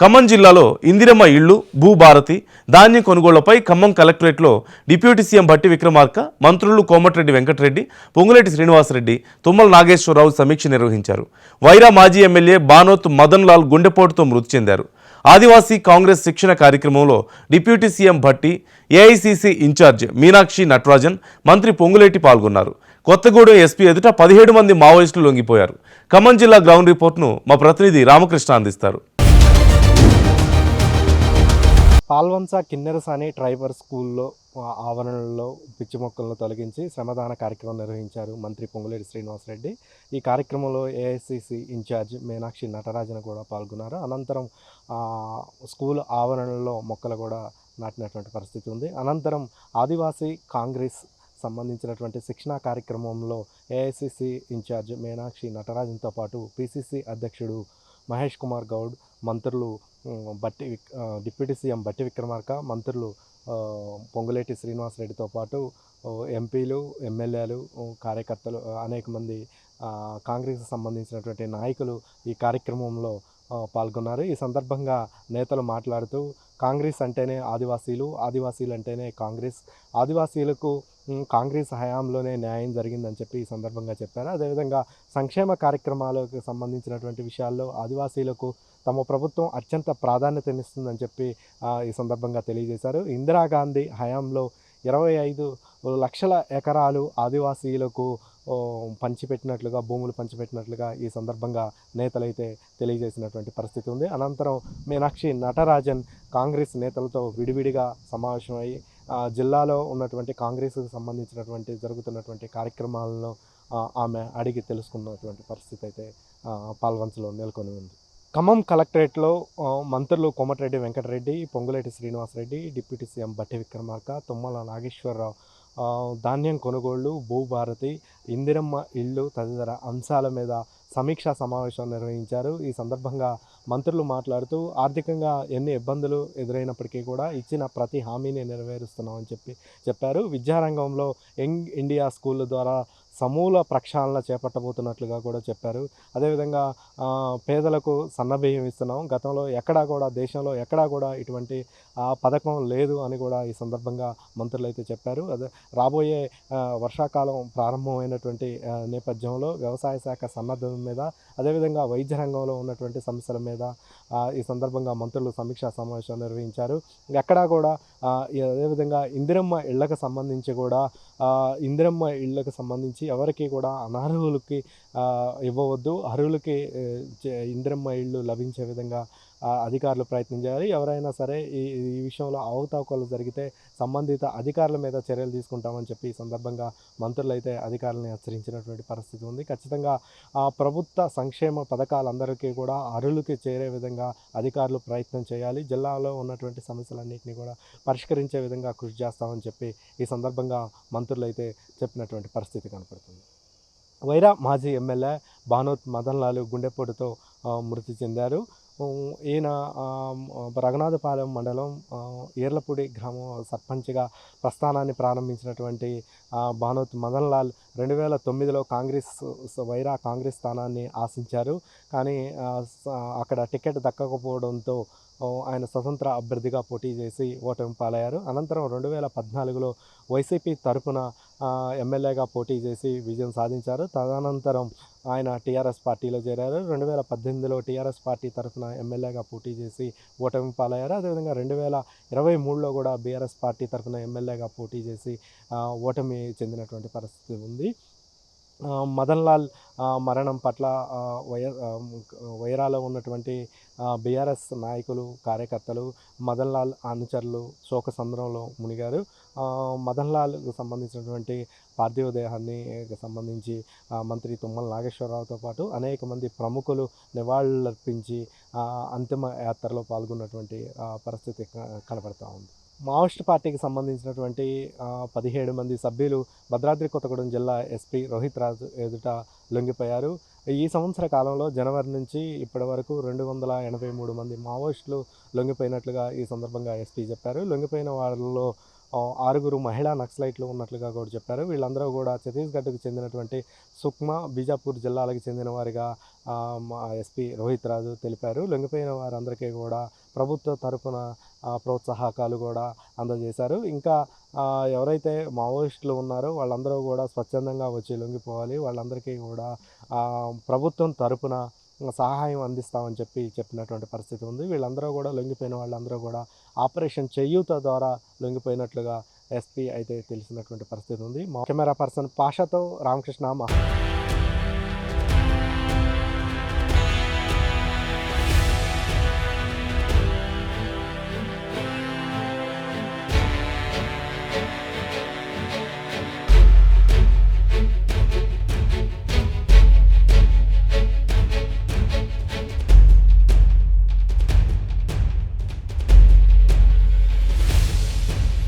ఖమ్మం జిల్లాలో ఇందిరమ్మ ఇళ్లు, భూభారతి, ధాన్యం కొనుగోళ్లపై ఖమ్మం కలెక్టరేట్లో డిప్యూటీ సీఎం భట్టి విక్రమార్క, మంత్రులు కోమటిరెడ్డి వెంకటరెడ్డి, పొంగులేటి శ్రీనివాసరెడ్డి, తుమ్మల నాగేశ్వరరావు సమీక్ష నిర్వహించారు. వైరా మాజీ ఎమ్మెల్యే బానోత్ మదన్ లాల్ గుండెపోటుతో మృతి చెందారు. ఆదివాసీ కాంగ్రెస్ శిక్షణ కార్యక్రమంలో deputy CM Bhatti, AICC in-charge Meenakshi Natarajan, మంత్రి పొంగులేటి పాల్గొన్నారు. కొత్తగూడెం ఎస్పీ ఎదుట 17 మంది మావోయిస్టులు లొంగిపోయారు. ఖమ్మం జిల్లా గ్రౌండ్ రిపోర్ట్ను మా ప్రతినిధి రామకృష్ణ అందిస్తారు. పాల్వంచ కిన్నెరసాని ట్రైబర్ స్కూల్లో ఆవరణలో పిచ్చి మొక్కలను తొలగించి శ్రమదాన కార్యక్రమం నిర్వహించారు మంత్రి పొంగులేటి శ్రీనివాసరెడ్డి. ఈ కార్యక్రమంలో ఏఐసిసి ఇన్ఛార్జ్ మీనాక్షి నటరాజన్ కూడా పాల్గొన్నారు. అనంతరం స్కూల్ ఆవరణలో మొక్కలు కూడా నాటినటువంటి పరిస్థితి ఉంది. అనంతరం ఆదివాసీ కాంగ్రెస్ సంబంధించినటువంటి శిక్షణా కార్యక్రమంలో ఏఐసిసి ఇన్ఛార్జ్ మీనాక్షి నటరాజన్తో పాటు పిసిసి అధ్యక్షుడు మహేష్ కుమార్ గౌడ్, మంత్రులు డిప్యూటీ సీఎం భట్టి విక్రమార్క, మంత్రులు పొంగులేటి శ్రీనివాసరెడ్డితో పాటు ఎంపీలు, ఎమ్మెల్యేలు, కార్యకర్తలు, అనేక మంది కాంగ్రెస్ సంబంధించినటువంటి నాయకులు ఈ కార్యక్రమంలో పాల్గొన్నారు. ఈ సందర్భంగా నేతలు మాట్లాడుతూ కాంగ్రెస్ అంటేనే ఆదివాసీలు, ఆదివాసీలు అంటేనే కాంగ్రెస్, ఆదివాసీలకు కాంగ్రెస్ హయాంలోనే న్యాయం జరిగిందని చెప్పి ఈ సందర్భంగా చెప్పారు. అదేవిధంగా సంక్షేమ కార్యక్రమాలకు సంబంధించినటువంటి విషయాల్లో ఆదివాసీలకు తమ ప్రభుత్వం అత్యంత ప్రాధాన్యతనిస్తుందని చెప్పి ఈ సందర్భంగా తెలియజేశారు. ఇందిరాగాంధీ హయాంలో 25 లక్షల ఎకరాలు ఆదివాసీలకు పంచిపెట్టినట్లుగా, భూములు పంచిపెట్టినట్లుగా ఈ సందర్భంగా నేతలైతే తెలియజేసినటువంటి పరిస్థితి ఉంది. అనంతరం మీనాక్షి నటరాజన్ కాంగ్రెస్ నేతలతో విడివిడిగా సమావేశమై జిల్లాలో ఉన్నటువంటి కాంగ్రెస్కు సంబంధించినటువంటి జరుగుతున్నటువంటి కార్యక్రమాలను ఆమె అడిగి తెలుసుకున్నటువంటి పరిస్థితి అయితే పాల్వంచలో నెలకొని ఉంది. ఖమ్మం కలెక్టరేట్లో మంత్రులు కోమటిరెడ్డి వెంకటరెడ్డి, పొంగులేటి శ్రీనివాసరెడ్డి, డిప్యూటీ సీఎం భట్టి విక్రమార్క, తుమ్మల నాగేశ్వరరావు ధాన్యం కొనుగోళ్లు, భూభారతి, ఇందిరమ్మ ఇళ్ళు తదితర అంశాల మీద సమీక్షా సమావేశం నిర్వహించారు. ఈ సందర్భంగా మంత్రులు మాట్లాడుతూ ఆర్థికంగా ఎన్ని ఇబ్బందులు ఎదురైనప్పటికీ కూడా ఇచ్చిన ప్రతి హామీని నెరవేరుస్తున్నామని చెప్పారు. విద్యారంగంలో యంగ్ ఇండియా స్కూల్ ద్వారా సమూల ప్రక్షాళన చేపట్టబోతున్నట్లుగా కూడా చెప్పారు. అదేవిధంగా పేదలకు సన్నబియ్యం ఇస్తున్నాం, గతంలో ఎక్కడా కూడా, దేశంలో ఎక్కడా కూడా ఇటువంటి పథకం లేదు అని కూడా ఈ సందర్భంగా మంత్రులు అయితే చెప్పారు. అదే రాబోయే వర్షాకాలం ప్రారంభమైనటువంటి నేపథ్యంలో వ్యవసాయ శాఖ సన్నద్ధం మీద, అదేవిధంగా వైద్య రంగంలో ఉన్నటువంటి సమస్యల మీద ఈ సందర్భంగా మంత్రులు సమీక్షా సమావేశం నిర్వహించారు. ఎక్కడా కూడా అదేవిధంగా ఇందిరమ్మ ఇళ్లకు సంబంధించి కూడా ఎవరికి కూడా అనర్హులకి ఇవ్వవద్దు, అర్హులకి ఇందిరమ్మ ఇళ్ళు లభించే విధంగా అధికారులు ప్రయత్నం చేయాలి. ఎవరైనా సరే ఈ విషయంలో అవకతవకలు జరిగితే సంబంధిత అధికారుల మీద చర్యలు తీసుకుంటామని చెప్పి ఈ సందర్భంగా మంత్రులు అయితే అధికారులను హెచ్చరించినటువంటి పరిస్థితి ఉంది. ఖచ్చితంగా ప్రభుత్వ సంక్షేమ పథకాలందరికీ కూడా అర్హులకి చేరే విధంగా అధికారులు ప్రయత్నం చేయాలి. జిల్లాలో ఉన్నటువంటి సమస్యలన్నింటినీ కూడా పరిష్కరించే విధంగా కృషి చేస్తామని చెప్పి ఈ సందర్భంగా మంత్రులు అయితే చెప్పినటువంటి పరిస్థితి కనపడుతుంది. వైరా మాజీ ఎమ్మెల్యే బానోత్ మదన్ లాల్ గుండెపోటుతో మృతి చెందారు. ఈయన రఘునాథపాలెం మండలం ఈర్లపూడి గ్రామం సర్పంచ్గా ప్రస్థానాన్ని ప్రారంభించినటువంటి బానోత్ మదన్ లాల్ 2009లో వైరా కాంగ్రెస్ స్థానాన్ని ఆశించారు. కానీ అక్కడ టికెట్ దక్కకపోవడంతో ఆయన స్వతంత్ర అభ్యర్థిగా పోటీ చేసి ఓటమి పాలయ్యారు. అనంతరం 2014లో వైసీపీ తరఫున ఎమ్మెల్యేగా పోటీ చేసి విజయం సాధించారు. తదనంతరం ఆయన టీఆర్ఎస్ పార్టీలో చేరారు. 2018లో టీఆర్ఎస్ పార్టీ తరఫున ఎమ్మెల్యేగా పోటీ చేసి ఓటమి పాలయ్యారు. అదేవిధంగా 2023లో కూడా బీఆర్ఎస్ పార్టీ తరఫున ఎమ్మెల్యేగా పోటీ చేసి ఓటమి చెందినటువంటి పరిస్థితి ఉంది. మదన్ లాల్ మరణం పట్ల వైరాలో ఉన్నటువంటి బీఆర్ఎస్ నాయకులు, కార్యకర్తలు, మదన్ లాల్ అనుచరులు శోకసంద్రంలో మునిగారు. మదన్ లాల్కు సంబంధించినటువంటి పార్థివ దేహాన్ని సంబంధించి మంత్రి తుమ్మల నాగేశ్వరరావుతో పాటు అనేక మంది ప్రముఖులు నివాళులర్పించి అంతిమ యాత్రలో పాల్గొన్నటువంటి పరిస్థితి కనబడుతూ ఉంది. మావోయిస్ట్ పార్టీకి సంబంధించినటువంటి 17 మంది సభ్యులు భద్రాద్రి కొత్తగూడెం జిల్లా ఎస్పీ రోహిత్ రాజ్ ఎదుట లొంగిపోయారు. ఈ సంవత్సర కాలంలో జనవరి నుంచి ఇప్పటి వరకు 283 మంది మావోయిస్టులు లొంగిపోయినట్లుగా ఈ సందర్భంగా ఎస్పీ చెప్పారు. లొంగిపోయిన వాళ్ళలో 6 మహిళా నక్సలైట్లు ఉన్నట్లుగా కూడా చెప్పారు. వీళ్ళందరూ కూడా ఛత్తీస్గఢ్కు చెందినటువంటి సుక్మా, బీజాపూర్ జిల్లాలకు చెందిన వారిగా మా ఎస్పీ రోహిత్ రాజు తెలిపారు. లొంగిపోయిన వారందరికీ కూడా ప్రభుత్వ తరపున ప్రోత్సాహకాలు కూడా అందజేశారు. ఇంకా ఎవరైతే మావోయిస్టులు ఉన్నారో వాళ్ళందరూ కూడా స్వచ్ఛందంగా వచ్చి లొంగిపోవాలి. వాళ్ళందరికీ కూడా ప్రభుత్వం తరపున సహాయం అందిస్తామని చెప్పినటువంటి పరిస్థితి ఉంది. వీళ్ళందరూ కూడా లొంగిపోయిన వాళ్ళందరూ కూడా ఆపరేషన్ చేయూత ద్వారా లొంగిపోయినట్లుగా ఎస్పీ అయితే తెలిసినటువంటి పరిస్థితి ఉంది. కెమెరా పర్సన్ పాషాతో రామకృష్ణ.